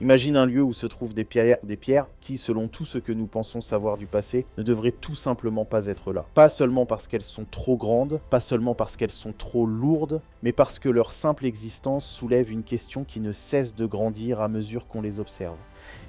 Imagine un lieu où se trouvent des pierres qui, selon tout ce que nous pensons savoir du passé, ne devraient tout simplement pas être là. Pas seulement parce qu'elles sont trop grandes, pas seulement parce qu'elles sont trop lourdes, mais parce que leur simple existence soulève une question qui ne cesse de grandir à mesure qu'on les observe.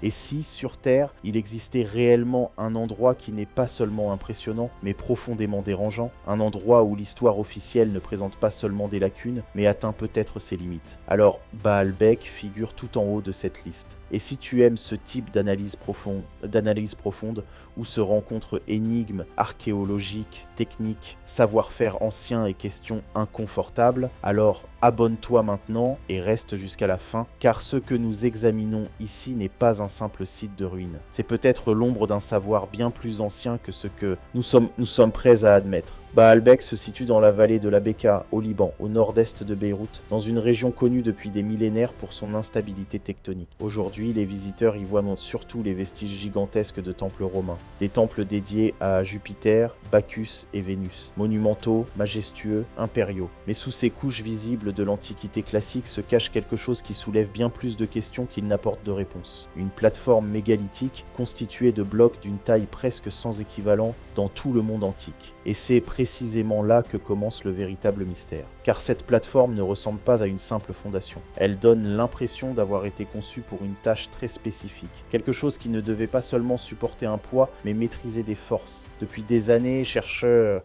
Et si, sur Terre, il existait réellement un endroit qui n'est pas seulement impressionnant, mais profondément dérangeant, un endroit où l'histoire officielle ne présente pas seulement des lacunes, mais atteint peut-être ses limites, alors Baalbek figure tout en haut de cette liste. Et si tu aimes ce type d'analyse profonde, où se rencontrent énigmes archéologiques, techniques, savoir-faire ancien et questions inconfortables, alors abonne-toi maintenant et reste jusqu'à la fin, car ce que nous examinons ici n'est pas un simple site de ruines. C'est peut-être l'ombre d'un savoir bien plus ancien que ce que nous sommes prêts à admettre. Baalbek se situe dans la vallée de la Bekaa, au Liban, au nord-est de Beyrouth, dans une région connue depuis des millénaires pour son instabilité tectonique. Aujourd'hui, les visiteurs y voient surtout les vestiges gigantesques de temples romains, des temples dédiés à Jupiter, Bacchus et Vénus, monumentaux, majestueux, impériaux. Mais sous ces couches visibles de l'Antiquité classique se cache quelque chose qui soulève bien plus de questions qu'il n'apporte de réponses. Une plateforme mégalithique constituée de blocs d'une taille presque sans équivalent dans tout le monde antique. Et c'est précisément là que commence le véritable mystère. Car cette plateforme ne ressemble pas à une simple fondation. Elle donne l'impression d'avoir été conçue pour une tâche très spécifique. Quelque chose qui ne devait pas seulement supporter un poids, mais maîtriser des forces. Depuis des années, chercheurs,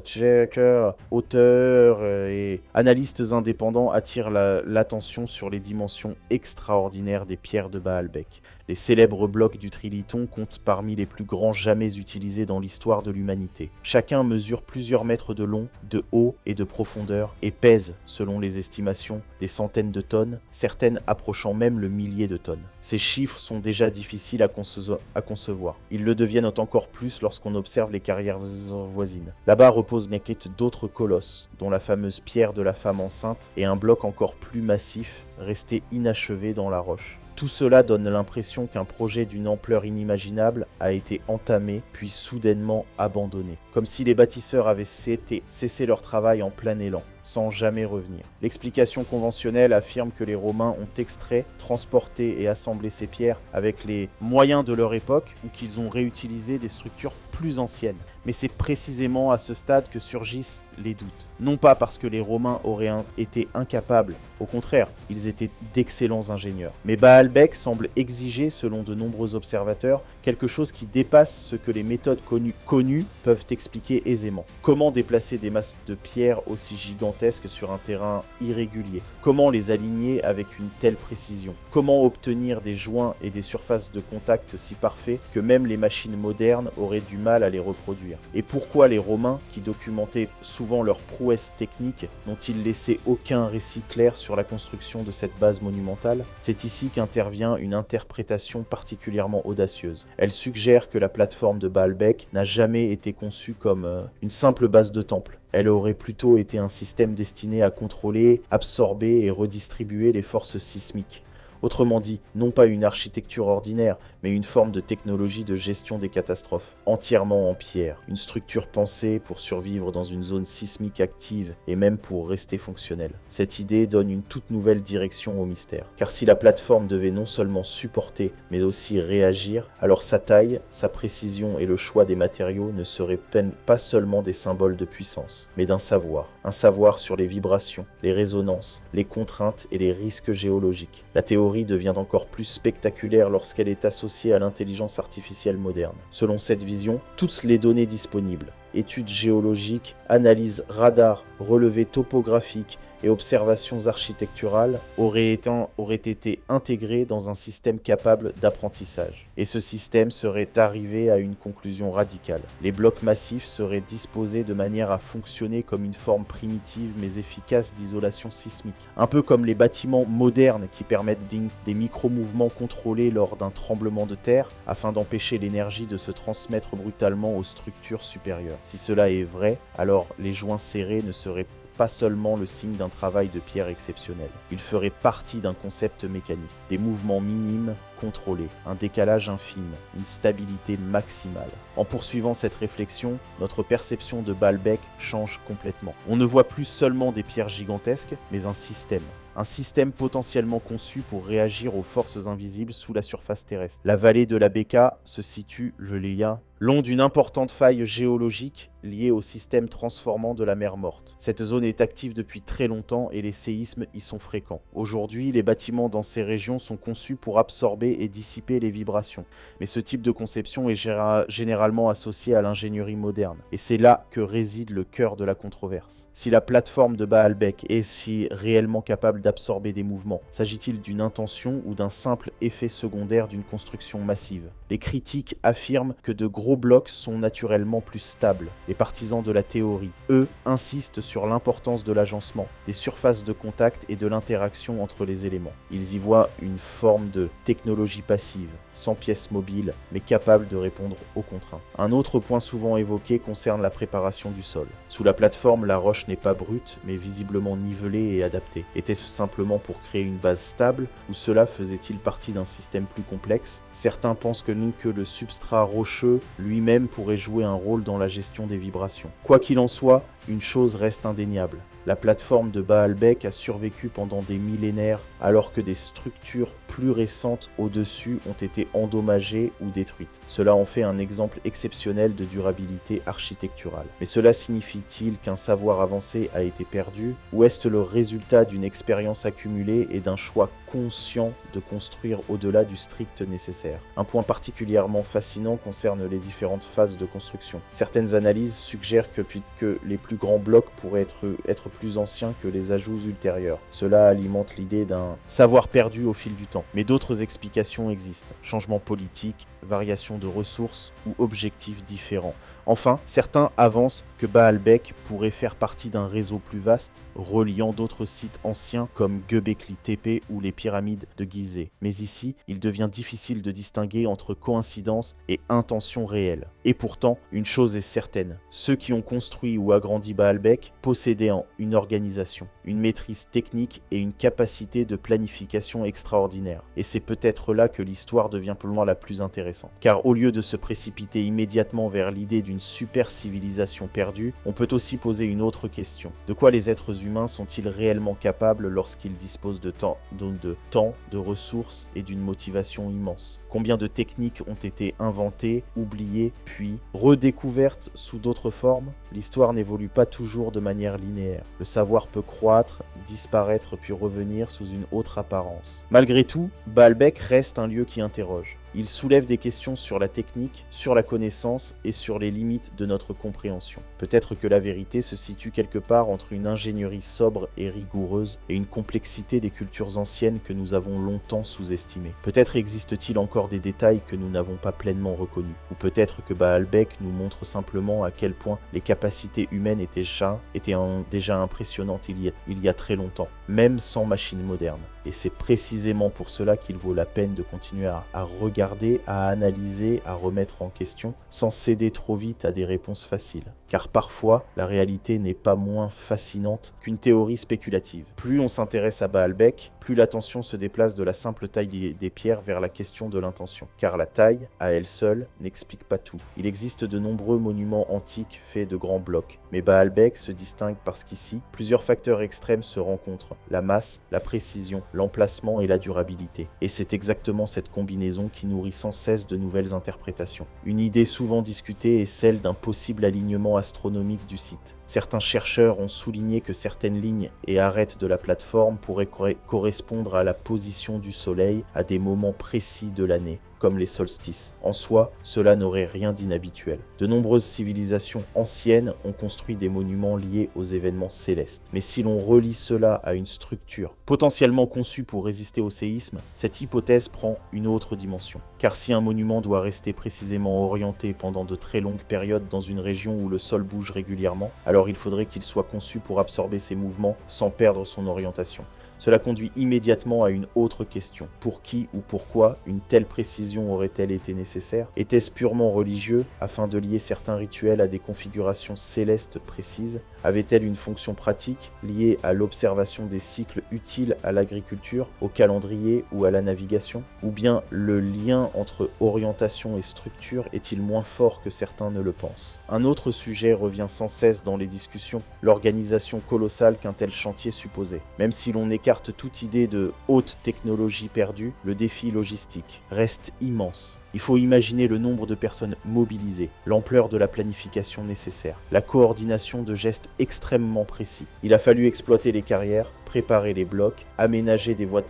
checkers, auteurs et analystes indépendants attirent l'attention sur les dimensions extraordinaires des pierres de Baalbek. Les célèbres blocs du Triliton comptent parmi les plus grands jamais utilisés dans l'histoire de l'humanité. Chacun mesure plusieurs mètres de long, de haut et de profondeur et pèse, selon les estimations, des centaines de tonnes, certaines approchant même le millier de tonnes. Ces chiffres sont déjà difficiles à concevoir. Ils le deviennent encore plus lorsqu'on observe les carrières voisines. Là-bas reposent les quêtes d'autres colosses, dont la fameuse pierre de la femme enceinte et un bloc encore plus massif, resté inachevé dans la roche. Tout cela donne l'impression qu'un projet d'une ampleur inimaginable a été entamé puis soudainement abandonné, comme si les bâtisseurs avaient cessé leur travail en plein élan, sans jamais revenir. L'explication conventionnelle affirme que les Romains ont extrait, transporté et assemblé ces pierres avec les moyens de leur époque ou qu'ils ont réutilisé des structures plus anciennes. Mais c'est précisément à ce stade que surgissent les doutes. Non pas parce que les Romains auraient été incapables, au contraire, ils étaient d'excellents ingénieurs. Mais Baalbek semble exiger, selon de nombreux observateurs, quelque chose qui dépasse ce que les méthodes connues peuvent expliquer aisément. Comment déplacer des masses de pierres aussi gigantesques sur un terrain irrégulier? Comment les aligner avec une telle précision? Comment obtenir des joints et des surfaces de contact si parfaits que même les machines modernes auraient du mal à les reproduire? Et pourquoi les Romains, qui documentaient souvent leurs prouesses techniques, n'ont-ils laissé aucun récit clair sur la construction de cette base monumentale? C'est ici qu'intervient une interprétation particulièrement audacieuse. Elle suggère que la plateforme de Baalbek n'a jamais été conçue comme une simple base de temple. Elle aurait plutôt été un système destiné à contrôler, absorber et redistribuer les forces sismiques. Autrement dit, non pas une architecture ordinaire, mais une forme de technologie de gestion des catastrophes, entièrement en pierre, une structure pensée pour survivre dans une zone sismique active et même pour rester fonctionnelle. Cette idée donne une toute nouvelle direction au mystère, car si la plateforme devait non seulement supporter, mais aussi réagir, alors sa taille, sa précision et le choix des matériaux ne seraient pas seulement des symboles de puissance, mais d'un savoir, un savoir sur les vibrations, les résonances, les contraintes et les risques géologiques. La théorie devient encore plus spectaculaire lorsqu'elle est associée à l'intelligence artificielle moderne. Selon cette vision, toutes les données disponibles, études géologiques, analyses radar, relevés topographiques et observations architecturales auraient été intégrées dans un système capable d'apprentissage. Et ce système serait arrivé à une conclusion radicale. Les blocs massifs seraient disposés de manière à fonctionner comme une forme primitive mais efficace d'isolation sismique. Un peu comme les bâtiments modernes qui permettent des micro-mouvements contrôlés lors d'un tremblement de terre afin d'empêcher l'énergie de se transmettre brutalement aux structures supérieures. Si cela est vrai, alors les joints serrés ne seraient pas seulement le signe d'un travail de pierre exceptionnel. Il ferait partie d'un concept mécanique, des mouvements minimes contrôlés, un décalage infime, une stabilité maximale. En poursuivant cette réflexion, notre perception de Baalbek change complètement. On ne voit plus seulement des pierres gigantesques, mais un système. un système potentiellement conçu pour réagir aux forces invisibles sous la surface terrestre. La vallée de la Beka se situe, je l'ai là, long d'une importante faille géologique liée au système transformant de la mer Morte. Cette zone est active depuis très longtemps et les séismes y sont fréquents. Aujourd'hui, les bâtiments dans ces régions sont conçus pour absorber et dissiper les vibrations. Mais ce type de conception est généralement associé à l'ingénierie moderne. Et c'est là que réside le cœur de la controverse. Si la plateforme de Baalbek est si réellement capable d'absorber des mouvements, s'agit-il d'une intention ou d'un simple effet secondaire d'une construction massive? Les critiques affirment que de gros blocs sont naturellement plus stables. Les partisans de la théorie, eux, insistent sur l'importance de l'agencement, des surfaces de contact et de l'interaction entre les éléments. Ils y voient une forme de technologie passive, sans pièces mobiles, mais capable de répondre aux contraintes. Un autre point souvent évoqué concerne la préparation du sol. Sous la plateforme, la roche n'est pas brute, mais visiblement nivelée et adaptée. Était-ce simplement pour créer une base stable, ou cela faisait-il partie d'un système plus complexe? Certains pensent que le substrat rocheux lui-même pourrait jouer un rôle dans la gestion des vibrations. Quoi qu'il en soit, une chose reste indéniable. La plateforme de Baalbek a survécu pendant des millénaires alors que des structures plus récentes au-dessus ont été endommagées ou détruites. Cela en fait un exemple exceptionnel de durabilité architecturale. Mais cela signifie-t-il qu'un savoir avancé a été perdu, ou est-ce le résultat d'une expérience accumulée et d'un choix conscient de construire au-delà du strict nécessaire? Un point particulièrement fascinant concerne les différentes phases de construction. Certaines analyses suggèrent que les plus grands blocs pourraient être plus anciens que les ajouts ultérieurs. Cela alimente l'idée d'un savoir perdu au fil du temps. Mais d'autres explications existent. Changements politiques, variations de ressources ou objectifs différents. Enfin, certains avancent que Baalbek pourrait faire partie d'un réseau plus vaste, reliant d'autres sites anciens comme Göbekli Tepe ou les pyramides de Gizeh. Mais ici, il devient difficile de distinguer entre coïncidence et intention réelle. Et pourtant, une chose est certaine, ceux qui ont construit ou agrandi Baalbek possédaient une organisation, une maîtrise technique et une capacité de planification extraordinaire. Et c'est peut-être là que l'histoire devient pour moi la plus intéressante. Car au lieu de se précipiter immédiatement vers l'idée d'une super civilisation perdue, on peut aussi poser une autre question. De quoi les êtres humains sont-ils réellement capables lorsqu'ils disposent de temps, de ressources et d'une motivation immense? Combien de techniques ont été inventées, oubliées, puis redécouvertes sous d'autres formes? L'histoire n'évolue pas toujours de manière linéaire. Le savoir peut croître, disparaître puis revenir sous une autre apparence. Malgré tout, Baalbek reste un lieu qui interroge. Il soulève des questions sur la technique, sur la connaissance et sur les limites de notre compréhension. Peut-être que la vérité se situe quelque part entre une ingénierie sobre et rigoureuse et une complexité des cultures anciennes que nous avons longtemps sous-estimées. Peut-être existe-t-il encore des détails que nous n'avons pas pleinement reconnus. Ou peut-être que Baalbek nous montre simplement à quel point les capacités humaines étaient déjà impressionnantes il y a très longtemps, même sans machines modernes. Et c'est précisément pour cela qu'il vaut la peine de continuer à regarder, à analyser, à remettre en question, sans céder trop vite à des réponses faciles. Car parfois, la réalité n'est pas moins fascinante qu'une théorie spéculative. Plus on s'intéresse à Baalbek, plus l'attention se déplace de la simple taille des pierres vers la question de l'intention. Car la taille, à elle seule, n'explique pas tout. Il existe de nombreux monuments antiques faits de grands blocs. Mais Baalbek se distingue parce qu'ici, plusieurs facteurs extrêmes se rencontrent. La masse, la précision, l'emplacement et la durabilité. Et c'est exactement cette combinaison qui nourrit sans cesse de nouvelles interprétations. Une idée souvent discutée est celle d'un possible alignement astronomique du site. Certains chercheurs ont souligné que certaines lignes et arêtes de la plateforme pourraient correspondre à la position du Soleil à des moments précis de l'année, comme les solstices. En soi, cela n'aurait rien d'inhabituel. De nombreuses civilisations anciennes ont construit des monuments liés aux événements célestes. Mais si l'on relie cela à une structure potentiellement conçue pour résister au séisme, cette hypothèse prend une autre dimension. Car si un monument doit rester précisément orienté pendant de très longues périodes dans une région où le sol bouge régulièrement, alors il faudrait qu'il soit conçu pour absorber ces mouvements sans perdre son orientation. Cela conduit immédiatement à une autre question. Pour qui ou pourquoi une telle précision aurait-elle été nécessaire? Était-ce purement religieux, afin de lier certains rituels à des configurations célestes précises? Avait-elle une fonction pratique, liée à l'observation des cycles utiles à l'agriculture, au calendrier ou à la navigation? Ou bien le lien entre orientation et structure est-il moins fort que certains ne le pensent? Un autre sujet revient sans cesse dans les discussions, l'organisation colossale qu'un tel chantier supposait. Même si l'on est écarte toute idée de haute technologie perdue, le défi logistique reste immense. Il faut imaginer le nombre de personnes mobilisées, l'ampleur de la planification nécessaire, la coordination de gestes extrêmement précis. Il a fallu exploiter les carrières, préparer les blocs, aménager des voies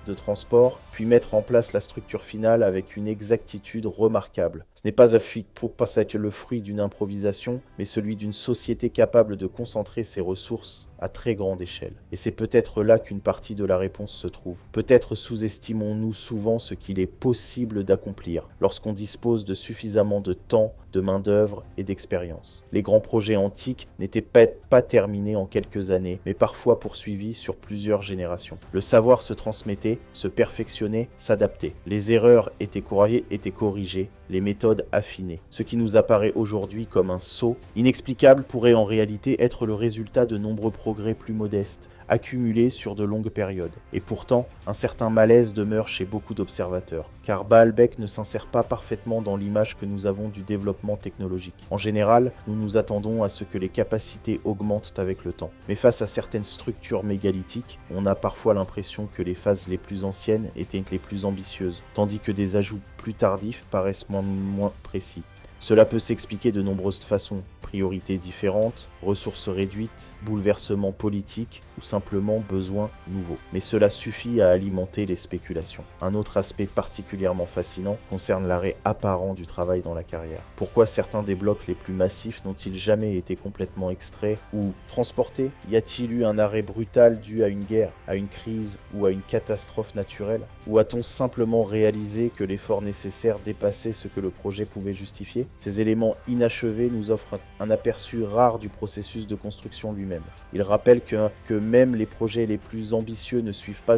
de transport, puis mettre en place la structure finale avec une exactitude remarquable. Ce n'est pas le fruit d'une improvisation, mais celui d'une société capable de concentrer ses ressources à très grande échelle. Et c'est peut-être là qu'une partie de la réponse se trouve. Peut-être sous-estimons-nous souvent ce qu'il est possible d'accomplir lorsqu'on dispose de suffisamment de temps, de main-d'œuvre et d'expérience. Les grands projets antiques n'étaient pas terminés en quelques années, mais parfois poursuivis sur plusieurs générations. Le savoir se transmettait, se perfectionnait, s'adaptait. Les erreurs étaient corrigées, les méthodes affinées. Ce qui nous apparaît aujourd'hui comme un saut inexplicable pourrait en réalité être le résultat de nombreux progrès plus modestes, accumulés sur de longues périodes. Et pourtant, un certain malaise demeure chez beaucoup d'observateurs, car Baalbek ne s'insère pas parfaitement dans l'image que nous avons du développement technologique. En général, nous nous attendons à ce que les capacités augmentent avec le temps. Mais face à certaines structures mégalithiques, on a parfois l'impression que les phases les plus anciennes étaient les plus ambitieuses, tandis que des ajouts plus tardifs paraissent moins précis. Cela peut s'expliquer de nombreuses façons, priorités différentes, ressources réduites, bouleversements politiques ou simplement besoins nouveaux. Mais cela suffit à alimenter les spéculations. Un autre aspect particulièrement fascinant concerne l'arrêt apparent du travail dans la carrière. Pourquoi certains des blocs les plus massifs n'ont-ils jamais été complètement extraits ou transportés? Y a-t-il eu un arrêt brutal dû à une guerre, à une crise ou à une catastrophe naturelle? Ou a-t-on simplement réalisé que l'effort nécessaire dépassait ce que le projet pouvait justifier? Ces éléments inachevés nous offrent un aperçu rare du processus de construction lui-même. Ils rappellent que même les projets les plus ambitieux ne suivent pas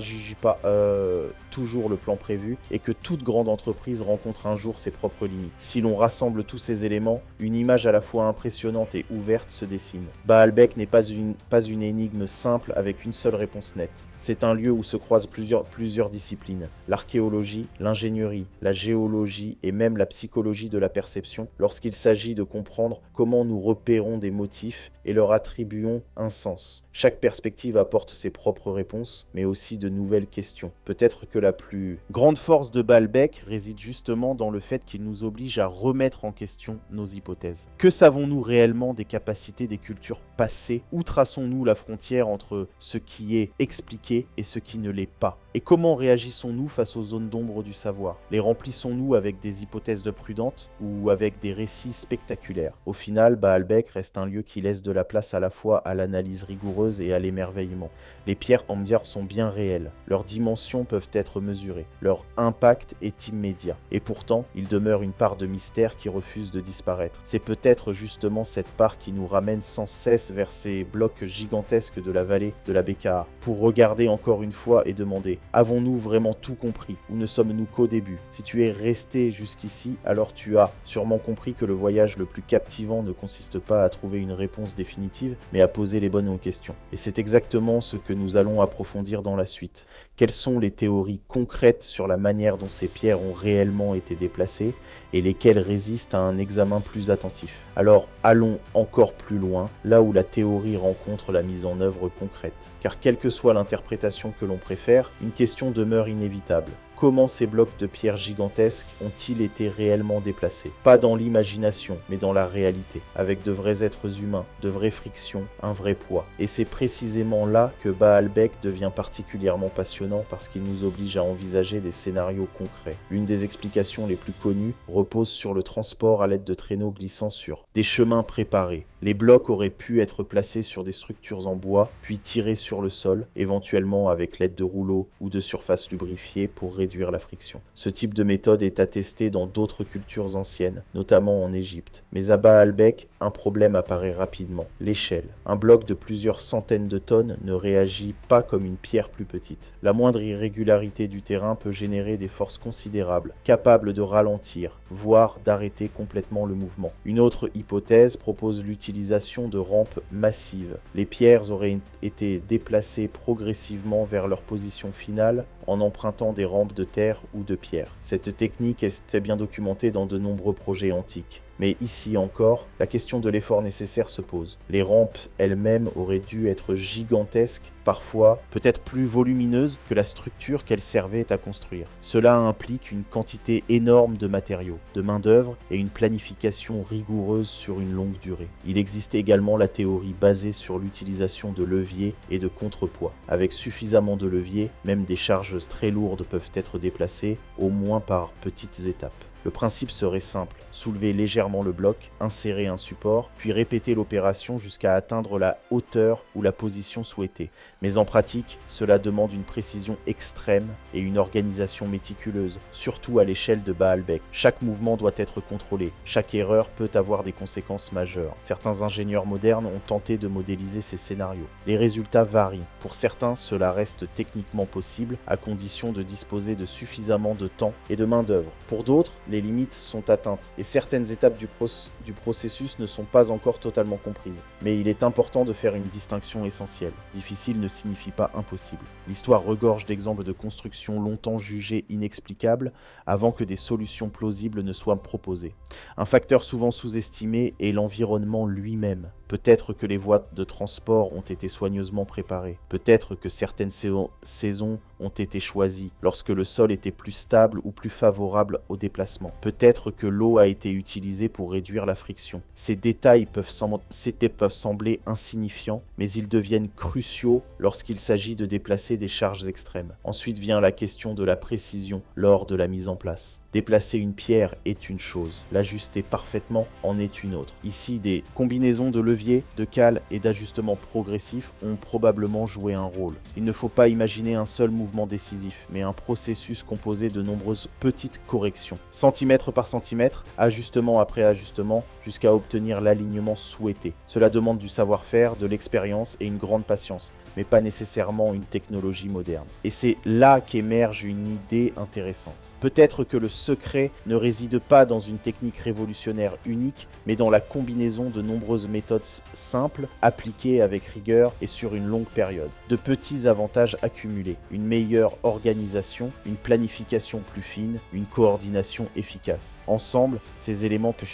toujours le plan prévu et que toute grande entreprise rencontre un jour ses propres limites. Si l'on rassemble tous ces éléments, une image à la fois impressionnante et ouverte se dessine. Baalbek n'est pas une énigme simple avec une seule réponse nette. C'est un lieu où se croisent plusieurs disciplines. L'archéologie, l'ingénierie, la géologie et même la psychologie de la perception lorsqu'il s'agit de comprendre comment nous repérons des motifs et leur attribuons un sens. Chaque perspective apporte ses propres réponses, mais aussi de nouvelles questions. Peut-être que la plus grande force de Baalbek réside justement dans le fait qu'il nous oblige à remettre en question nos hypothèses. Que savons-nous réellement des capacités des cultures passées? Où traçons-nous la frontière entre ce qui est expliqué et ce qui ne l'est pas? Et comment réagissons-nous face aux zones d'ombre du savoir? Les remplissons-nous avec des hypothèses de prudentes ou avec des récits spectaculaires? Au final, Baalbek reste un lieu qui laisse de la place à la fois à l'analyse rigoureuse et à l'émerveillement. Les pierres ambières sont bien réelles, leurs dimensions peuvent être mesurées, leur impact est immédiat. Et pourtant, il demeure une part de mystère qui refuse de disparaître. C'est peut-être justement cette part qui nous ramène sans cesse vers ces blocs gigantesques de la vallée de la Bekaa, pour regarder encore une fois et demander: avons-nous vraiment tout compris ou ne sommes-nous qu'au début? Si tu es resté jusqu'ici, alors tu as sûrement compris que le voyage le plus captivant ne consiste pas à trouver une réponse définitive, mais à poser les bonnes questions. Et c'est exactement ce que nous allons approfondir dans la suite. Quelles sont les théories concrètes sur la manière dont ces pierres ont réellement été déplacées et lesquelles résistent à un examen plus attentif? Alors allons encore plus loin, là où la théorie rencontre la mise en œuvre concrète. Car quelle que soit l'interprétation que l'on préfère, une question demeure inévitable. Comment ces blocs de pierre gigantesques ont-ils été réellement déplacés? Pas dans l'imagination, mais dans la réalité, avec de vrais êtres humains, de vraies frictions, un vrai poids. Et c'est précisément là que Baalbek devient particulièrement passionnant parce qu'il nous oblige à envisager des scénarios concrets. L'une des explications les plus connues repose sur le transport à l'aide de traîneaux glissant sur des chemins préparés. Les blocs auraient pu être placés sur des structures en bois, puis tirés sur le sol, éventuellement avec l'aide de rouleaux ou de surfaces lubrifiées pour réduire la friction. Ce type de méthode est attesté dans d'autres cultures anciennes, notamment en Égypte. Mais à Baalbek, un problème apparaît rapidement: l'échelle. Un bloc de plusieurs centaines de tonnes ne réagit pas comme une pierre plus petite. La moindre irrégularité du terrain peut générer des forces considérables, capables de ralentir, voire d'arrêter complètement le mouvement. Une autre hypothèse propose l'utilisation de rampes massives. Les pierres auraient été déplacées progressivement vers leur position finale en empruntant des rampes de terre ou de pierre. Cette technique est bien documentée dans de nombreux projets antiques. Mais ici encore, la question de l'effort nécessaire se pose. Les rampes elles-mêmes auraient dû être gigantesques, parfois peut-être plus volumineuses que la structure qu'elles servaient à construire. Cela implique une quantité énorme de matériaux, de main-d'œuvre et une planification rigoureuse sur une longue durée. Il existe également la théorie basée sur l'utilisation de leviers et de contrepoids. Avec suffisamment de leviers, même des charges très lourdes peuvent être déplacées, au moins par petites étapes. Le principe serait simple, soulever légèrement le bloc, insérer un support, puis répéter l'opération jusqu'à atteindre la hauteur ou la position souhaitée. Mais en pratique, cela demande une précision extrême et une organisation méticuleuse, surtout à l'échelle de Baalbek. Chaque mouvement doit être contrôlé, chaque erreur peut avoir des conséquences majeures. Certains ingénieurs modernes ont tenté de modéliser ces scénarios. Les résultats varient. Pour certains, cela reste techniquement possible, à condition de disposer de suffisamment de temps et de main-d'œuvre. Pour d'autres, les limites sont atteintes et certaines étapes du processus ne sont pas encore totalement comprises. Mais il est important de faire une distinction essentielle. Difficile ne signifie pas impossible. L'histoire regorge d'exemples de constructions longtemps jugées inexplicables avant que des solutions plausibles ne soient proposées. Un facteur souvent sous-estimé est l'environnement lui-même. Peut-être que les voies de transport ont été soigneusement préparées. Peut-être que certaines saisons ont été choisies lorsque le sol était plus stable ou plus favorable au déplacement. Peut-être que l'eau a été utilisée pour réduire la friction. Ces détails peuvent sembler insignifiants, mais ils deviennent cruciaux lorsqu'il s'agit de déplacer des charges extrêmes. Ensuite vient la question de la précision lors de la mise en place. Déplacer une pierre est une chose, l'ajuster parfaitement en est une autre. Ici, des combinaisons de leviers, de cales et d'ajustements progressifs ont probablement joué un rôle. Il ne faut pas imaginer un seul mouvement décisif, mais un processus composé de nombreuses petites corrections. Centimètre par centimètre, ajustement après ajustement, jusqu'à obtenir l'alignement souhaité. Cela demande du savoir-faire, de l'expérience et une grande patience, mais pas nécessairement une technologie moderne. Et c'est là qu'émerge une idée intéressante. Peut-être que le secret ne réside pas dans une technique révolutionnaire unique, mais dans la combinaison de nombreuses méthodes simples, appliquées avec rigueur et sur une longue période. De petits avantages accumulés, une meilleure organisation, une planification plus fine, une coordination efficace. Ensemble, ces éléments peuvent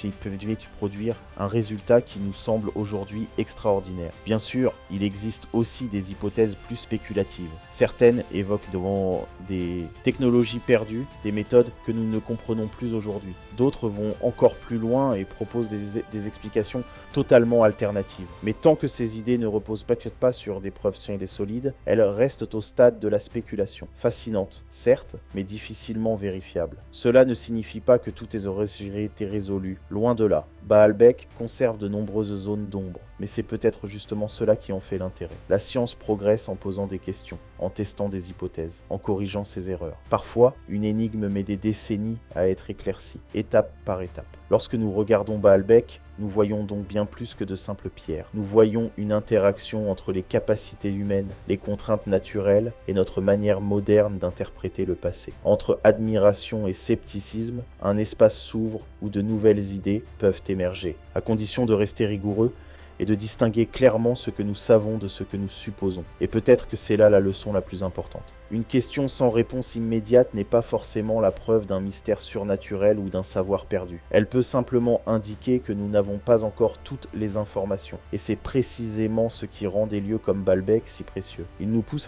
produire un résultat qui nous semble aujourd'hui extraordinaire. Bien sûr, il existe aussi des hypothèses plus spéculatives. Certaines évoquent devant des technologies perdues, des méthodes que nous ne comprenons plus aujourd'hui. D'autres vont encore plus loin et proposent des explications totalement alternatives. Mais tant que ces idées ne reposent peut-être pas sur des preuves solides, elles restent au stade de la spéculation. Fascinante, certes, mais difficilement vérifiable. Cela ne signifie pas que tout aurait été résolu, loin de là. Baalbek conserve de nombreuses zones d'ombre, mais c'est peut-être justement cela qui en fait l'intérêt. La science progresse en posant des questions, en testant des hypothèses, en corrigeant ses erreurs. Parfois, une énigme met des décennies à être éclaircie, étape par étape. Lorsque nous regardons Baalbek, nous voyons donc bien plus que de simples pierres. Nous voyons une interaction entre les capacités humaines, les contraintes naturelles et notre manière moderne d'interpréter le passé. Entre admiration et scepticisme, un espace s'ouvre où de nouvelles idées peuvent émerger, à condition de rester rigoureux et de distinguer clairement ce que nous savons de ce que nous supposons. Et peut-être que c'est là la leçon la plus importante. Une question sans réponse immédiate n'est pas forcément la preuve d'un mystère surnaturel ou d'un savoir perdu. Elle peut simplement indiquer que nous n'avons pas encore toutes les informations. Et c'est précisément ce qui rend des lieux comme Baalbek si précieux. Il nous pousse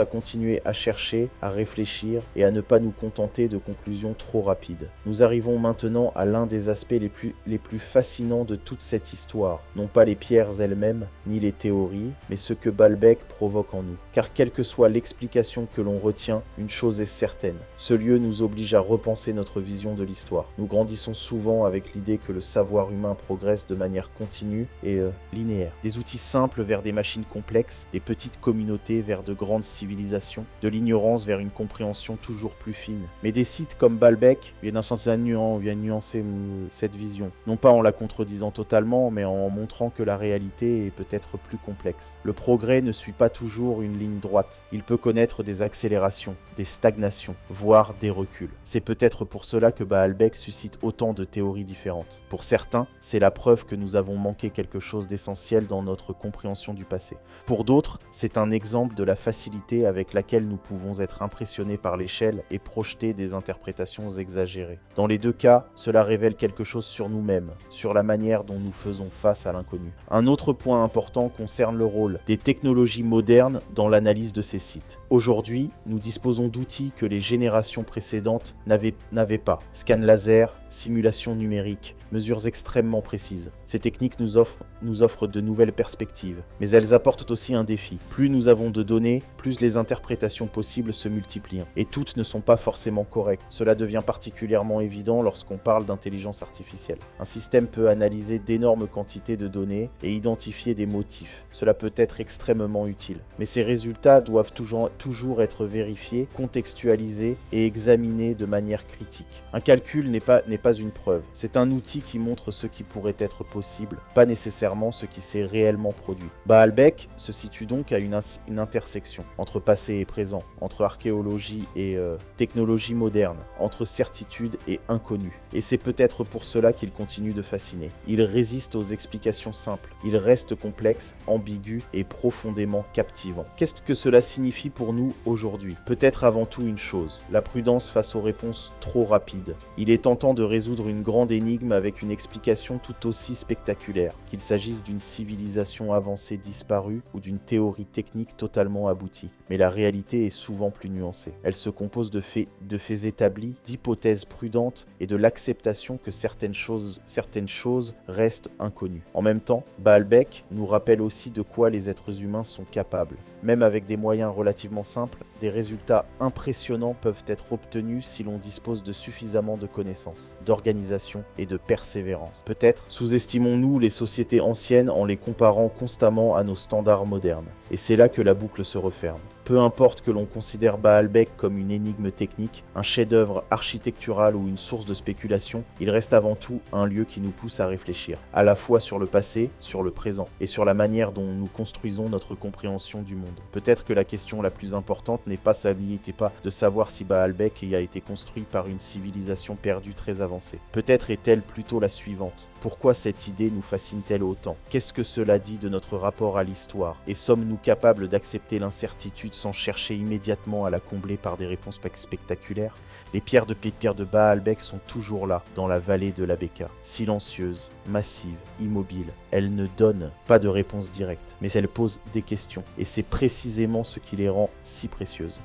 à continuer à chercher, à réfléchir et à ne pas nous contenter de conclusions trop rapides. Nous arrivons maintenant à l'un des aspects les plus fascinants de toute cette histoire. Non pas les pierres elles-mêmes, ni les théories, mais ce que Baalbek provoque en nous. Car quelle que soit l'explication que l'on retient, une chose est certaine. Ce lieu nous oblige à repenser notre vision de l'histoire. Nous grandissons souvent avec l'idée que le savoir humain progresse de manière continue et linéaire. Des outils simples vers des machines complexes, des petites communautés vers de grandes civilisations, de l'ignorance vers une compréhension toujours plus fine. Mais des sites comme Baalbek viennent nuancer cette vision. Non pas en la contredisant totalement, mais en montrant que la réalité est peut-être plus complexe. Le progrès ne suit pas toujours une ligne droite. Il peut connaître connaître des accélérations, des stagnations, voire des reculs. C'est peut-être pour cela que Baalbek suscite autant de théories différentes. Pour certains, c'est la preuve que nous avons manqué quelque chose d'essentiel dans notre compréhension du passé. Pour d'autres, c'est un exemple de la facilité avec laquelle nous pouvons être impressionnés par l'échelle et projeter des interprétations exagérées. Dans les deux cas, cela révèle quelque chose sur nous-mêmes, sur la manière dont nous faisons face à l'inconnu. Un autre point important concerne le rôle des technologies modernes dans l'analyse de ces sites. Aujourd'hui, nous disposons d'outils que les générations précédentes n'avaient pas. Scan laser, simulation numérique, mesures extrêmement précises. Ces techniques nous offrent de nouvelles perspectives, mais elles apportent aussi un défi. Plus nous avons de données, plus les interprétations possibles se multiplient, et toutes ne sont pas forcément correctes. Cela devient particulièrement évident lorsqu'on parle d'intelligence artificielle. Un système peut analyser d'énormes quantités de données et identifier des motifs. Cela peut être extrêmement utile, mais ces résultats doivent toujours être vérifiés, contextualisés et examinés de manière critique. Un calcul n'est pas une preuve, c'est un outil qui montre ce qui pourrait être possible, pas nécessairement ce qui s'est réellement produit. Baalbek se situe donc à une intersection entre passé et présent, entre archéologie et technologie moderne, entre certitude et inconnu. Et c'est peut-être pour cela qu'il continue de fasciner. Il résiste aux explications simples, il reste complexe, ambigu et profondément captivant. Qu'est-ce que cela signifie pour nous aujourd'hui? Peut-être avant tout une chose, la prudence face aux réponses trop rapides. Il est tentant de résoudre une grande énigme avec une explication tout aussi spectaculaire, qu'il s'agisse d'une civilisation avancée disparue ou d'une théorie technique totalement aboutie. Mais la réalité est souvent plus nuancée. Elle se compose de faits établis, d'hypothèses prudentes et de l'acceptation que certaines choses restent inconnues. En même temps, Baalbek nous rappelle aussi de quoi les êtres humains sont capables. Même avec des moyens relativement simples, des résultats impressionnants peuvent être obtenus si l'on dispose de suffisamment de connaissances, d'organisation et de persévérance. Peut-être sous-estimons-nous les sociétés anciennes en les comparant constamment à nos standards modernes. Et c'est là que la boucle se referme. Peu importe que l'on considère Baalbek comme une énigme technique, un chef-d'œuvre architectural ou une source de spéculation, il reste avant tout un lieu qui nous pousse à réfléchir, à la fois sur le passé, sur le présent, et sur la manière dont nous construisons notre compréhension du monde. Peut-être que la question la plus importante n'est pas de savoir si Baalbek a été construit par une civilisation perdue très avancée. Peut-être est-elle plutôt la suivante. Pourquoi cette idée nous fascine-t-elle autant? Qu'est-ce que cela dit de notre rapport à l'histoire? Et sommes-nous capables d'accepter l'incertitude sans chercher immédiatement à la combler par des réponses spectaculaires? Les pierres de Baalbek sont toujours là, dans la vallée de la Beka, silencieuses, massives, immobiles. Elles ne donnent pas de réponse directe, mais elles posent des questions, et c'est précisément ce qui les rend si précieuses.